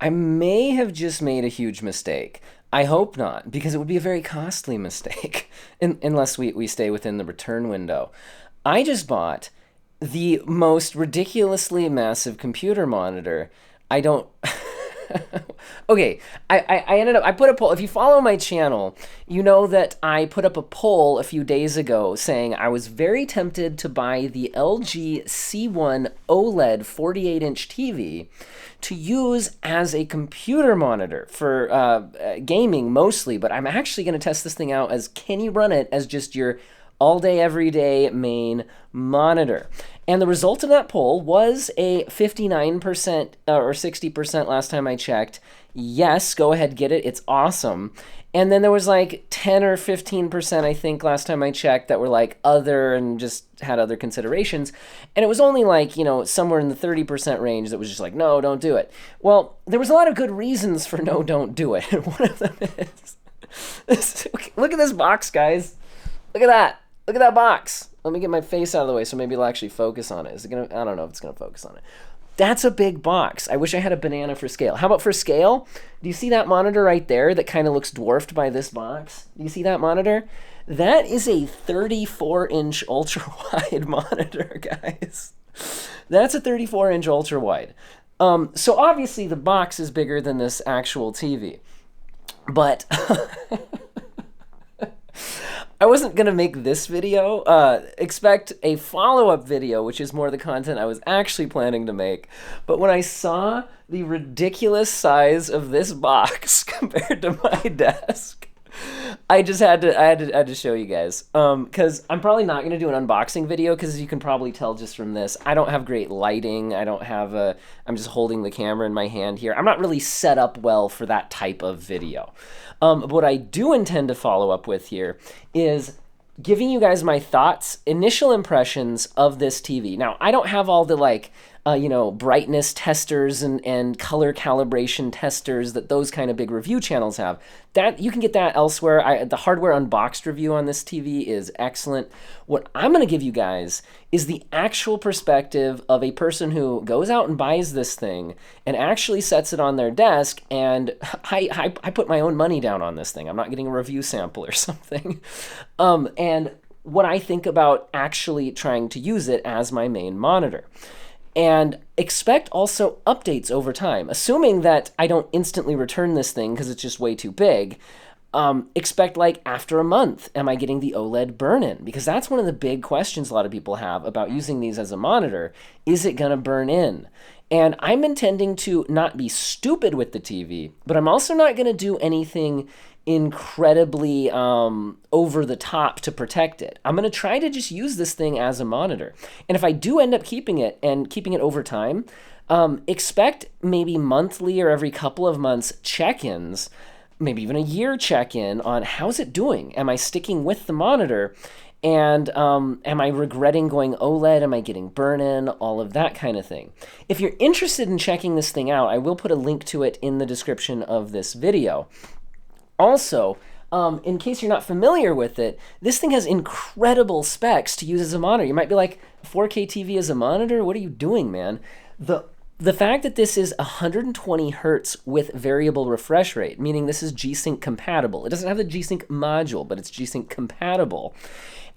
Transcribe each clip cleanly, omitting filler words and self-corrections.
I may have just made a huge mistake. I hope not, because it would be a very costly mistake unless we stay within the return window. I just bought the most ridiculously massive computer monitor. I don't. Okay, I ended up, I put a poll. If you follow my channel, you know that I put up a poll a few days ago saying I was very tempted to buy the LG C1 OLED 48-inch TV to use as a computer monitor for gaming mostly, but I'm actually going to test this thing out as, can you run it as just your all day, every day main monitor? And the result of that poll was a 59% or 60% last time I checked. Yes, go ahead, get it. It's awesome. And then there was like 10 or 15%, I think, last time I checked, that were like other and just had other considerations. And it was only like, somewhere in the 30% range that was just like, no, don't do it. Well, there was a lot of good reasons for no, don't do it. And one of them is, look at this box, guys. Look at that. Look at that box. Let me get my face out of the way so maybe it'll actually focus on it. Is it gonna? I don't know if it's gonna focus on it. That's a big box. I wish I had a banana for scale. How about for scale? Do you see that monitor right there that kind of looks dwarfed by this box? Do you see that monitor? That is a 34-inch ultra-wide monitor, guys. That's a 34-inch ultra-wide. So obviously the box is bigger than this actual TV. But I wasn't going to make this video. Expect a follow-up video, which is more the content I was actually planning to make. But when I saw the ridiculous size of this box compared to my desk, I just had to show you guys. Because I'm probably not going to do an unboxing video, because as you can probably tell just from this, I don't have great lighting. I'm just holding the camera in my hand here. I'm not really set up well for that type of video. What I do intend to follow up with here is giving you guys my thoughts, initial impressions of this TV. Now, I don't have all the brightness testers and color calibration testers that those kind of big review channels have. That you can get that elsewhere. The hardware unboxed review on this TV is excellent. What I'm going to give you guys is the actual perspective of a person who goes out and buys this thing and actually sets it on their desk. And I put my own money down on this thing. I'm not getting a review sample or something. And what I think about actually trying to use it as my main monitor. And expect also updates over time. Assuming that I don't instantly return this thing because it's just way too big, expect like after a month, am I getting the OLED burn-in? Because that's one of the big questions a lot of people have about using these as a monitor. Is it going to burn in? And I'm intending to not be stupid with the TV, but I'm also not going to do anything incredibly over the top to protect it. I'm going to try to just use this thing as a monitor. And if I do end up keeping it over time, expect maybe monthly or every couple of months check-ins, maybe even a year check-in on how's it doing? Am I sticking with the monitor? And am I regretting going OLED? Am I getting burn-in? All of that kind of thing. If you're interested in checking this thing out, I will put a link to it in the description of this video. Also, in case you're not familiar with it, this thing has incredible specs to use as a monitor. You might be like, 4K TV as a monitor? What are you doing, man? The fact that this is 120 hertz with variable refresh rate, meaning this is G-Sync compatible. It doesn't have the G-Sync module, but it's G-Sync compatible.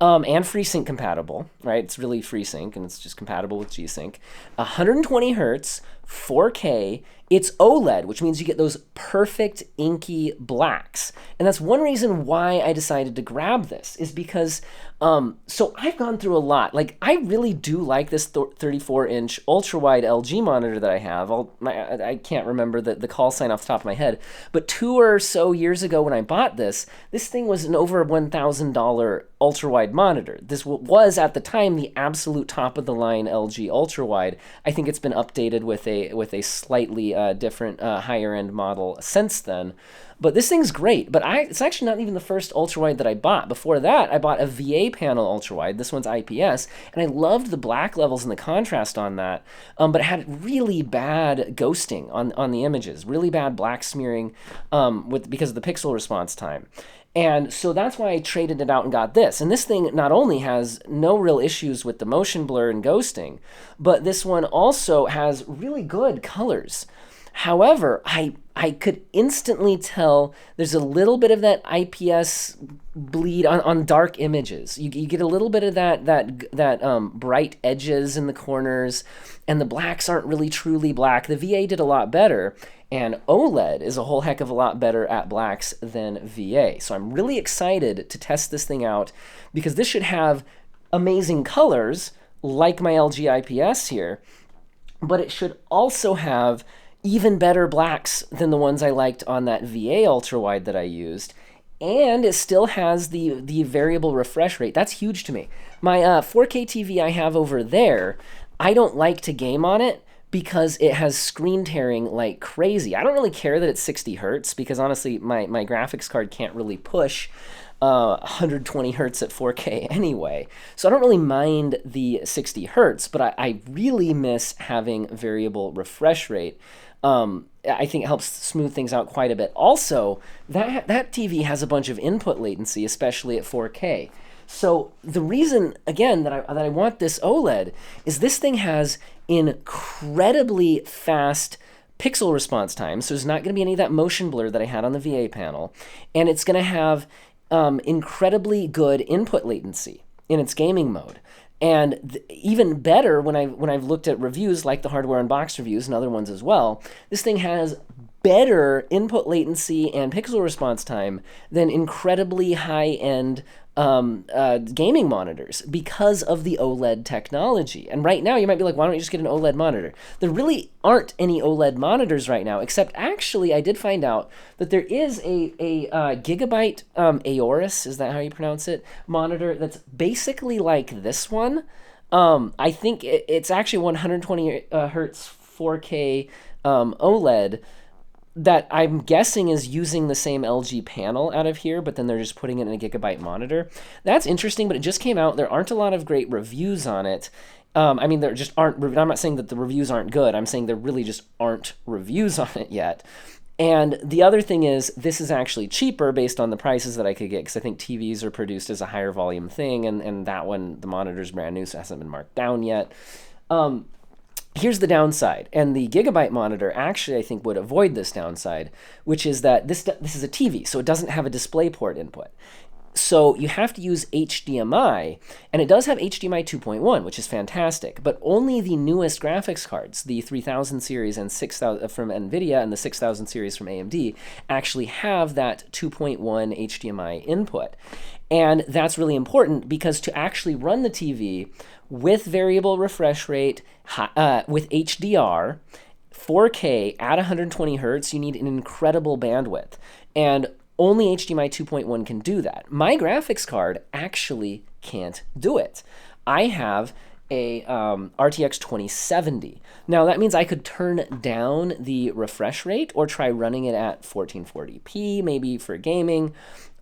And FreeSync compatible, right? It's really FreeSync, and it's just compatible with G-Sync. 120 hertz, 4K, it's OLED, which means you get those perfect inky blacks. And that's one reason why I decided to grab this, is because, so I've gone through a lot. Like, I really do like this 34-inch ultra-wide LG monitor that I have. I can't remember the call sign off the top of my head, but 2 or so years ago when I bought this thing was an over $1,000 ultra-wide monitor. This was, at the time, the absolute top-of-the-line LG ultra-wide. I think it's been updated with a slightly different higher-end model since then. But this thing's great. But it's actually not even the first ultrawide that I bought. Before that, I bought a VA panel ultrawide. This one's IPS, and I loved the black levels and the contrast on that. But it had really bad ghosting on the images, really bad black smearing because of the pixel response time. And so that's why I traded it out and got this. And this thing not only has no real issues with the motion blur and ghosting, but this one also has really good colors. However, I could instantly tell there's a little bit of that IPS bleed on dark images. You get a little bit of that bright edges in the corners, and the blacks aren't really truly black. The VA did a lot better, and OLED is a whole heck of a lot better at blacks than VA. So I'm really excited to test this thing out because this should have amazing colors like my LG IPS here, but it should also have even better blacks than the ones I liked on that VA ultra-wide that I used. And it still has the variable refresh rate. That's huge to me. My 4K TV I have over there, I don't like to game on it because it has screen tearing like crazy. I don't really care that it's 60 hertz because honestly, my graphics card can't really push 120 hertz at 4K anyway. So I don't really mind the 60 hertz, but I really miss having variable refresh rate. I think it helps smooth things out quite a bit. Also, that TV has a bunch of input latency, especially at 4K. So the reason, again, that I want this OLED is this thing has incredibly fast pixel response time, so there's not going to be any of that motion blur that I had on the VA panel, and it's going to have incredibly good input latency in its gaming mode. And even better, when I've looked at reviews like the Hardware Unboxed reviews and other ones as well, this thing has better input latency and pixel response time than incredibly high-end gaming monitors because of the OLED technology. And right now, you might be like, why don't you just get an OLED monitor? There really aren't any OLED monitors right now, except actually, I did find out that there is a Gigabyte Aorus, is that how you pronounce it, monitor that's basically like this one. I think it's actually 120 hertz 4K OLED that I'm guessing is using the same LG panel out of here, but then they're just putting it in a Gigabyte monitor. That's interesting, but it just came out. There aren't a lot of great reviews on it. I mean, there just aren't. I'm not saying that the reviews aren't good. I'm saying there really just aren't reviews on it yet. And the other thing is, this is actually cheaper based on the prices that I could get, because I think TVs are produced as a higher volume thing, and that one, the monitor's brand new, so it hasn't been marked down yet. Here's the downside, and the Gigabyte monitor actually I think would avoid this downside, which is that this is a TV, so it doesn't have a DisplayPort input. So you have to use HDMI, and it does have HDMI 2.1, which is fantastic, but only the newest graphics cards, the 3000 series and 6000 from NVIDIA and the 6000 series from AMD, actually have that 2.1 HDMI input. And that's really important because to actually run the TV with variable refresh rate, with HDR, 4K at 120 hertz, you need an incredible bandwidth. And only HDMI 2.1 can do that. My graphics card actually can't do it. I have a RTX 2070. Now that means I could turn down the refresh rate or try running it at 1440p, maybe for gaming.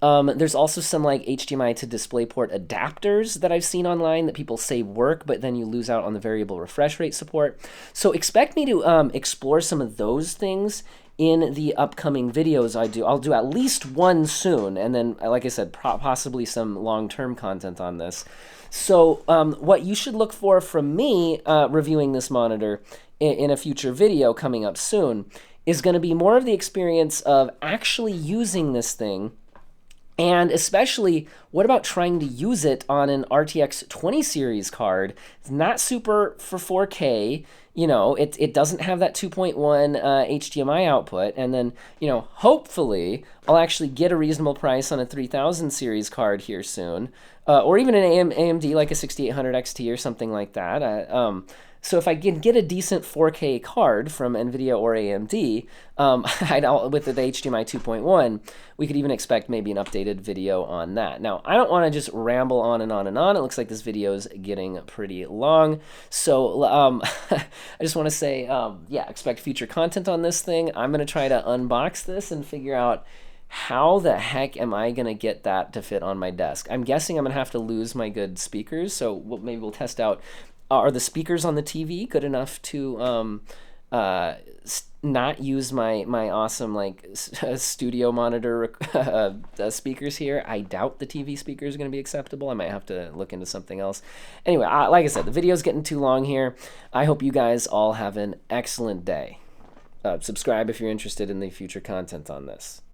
There's also some like HDMI to DisplayPort adapters that I've seen online that people say work, but then you lose out on the variable refresh rate support. So expect me to explore some of those things in the upcoming videos I do. I'll do at least one soon, and then, like I said, possibly some long-term content on this. So what you should look for from me reviewing this monitor in a future video coming up soon is going to be more of the experience of actually using this thing, and especially, what about trying to use it on an RTX 20 series card? It's not super for 4K, you know, it doesn't have that 2.1 HDMI output, and then, you know, hopefully I'll actually get a reasonable price on a 3000 series card here soon, or even an AMD like a 6800 XT or something like that. So if I can get a decent 4K card from NVIDIA or AMD with the HDMI 2.1, we could even expect maybe an updated video on that. Now, I don't want to just ramble on and on and on. It looks like this video is getting pretty long. So I just want to say, yeah, expect future content on this thing. I'm going to try to unbox this and figure out how the heck am I going to get that to fit on my desk. I'm guessing I'm going to have to lose my good speakers, so maybe we'll test out. Are the speakers on the TV good enough to not use my awesome like studio monitor speakers here? I doubt the TV speakers are going to be acceptable. I might have to look into something else. Anyway, like I said, the video's getting too long here. I hope you guys all have an excellent day. Subscribe if you're interested in the future content on this.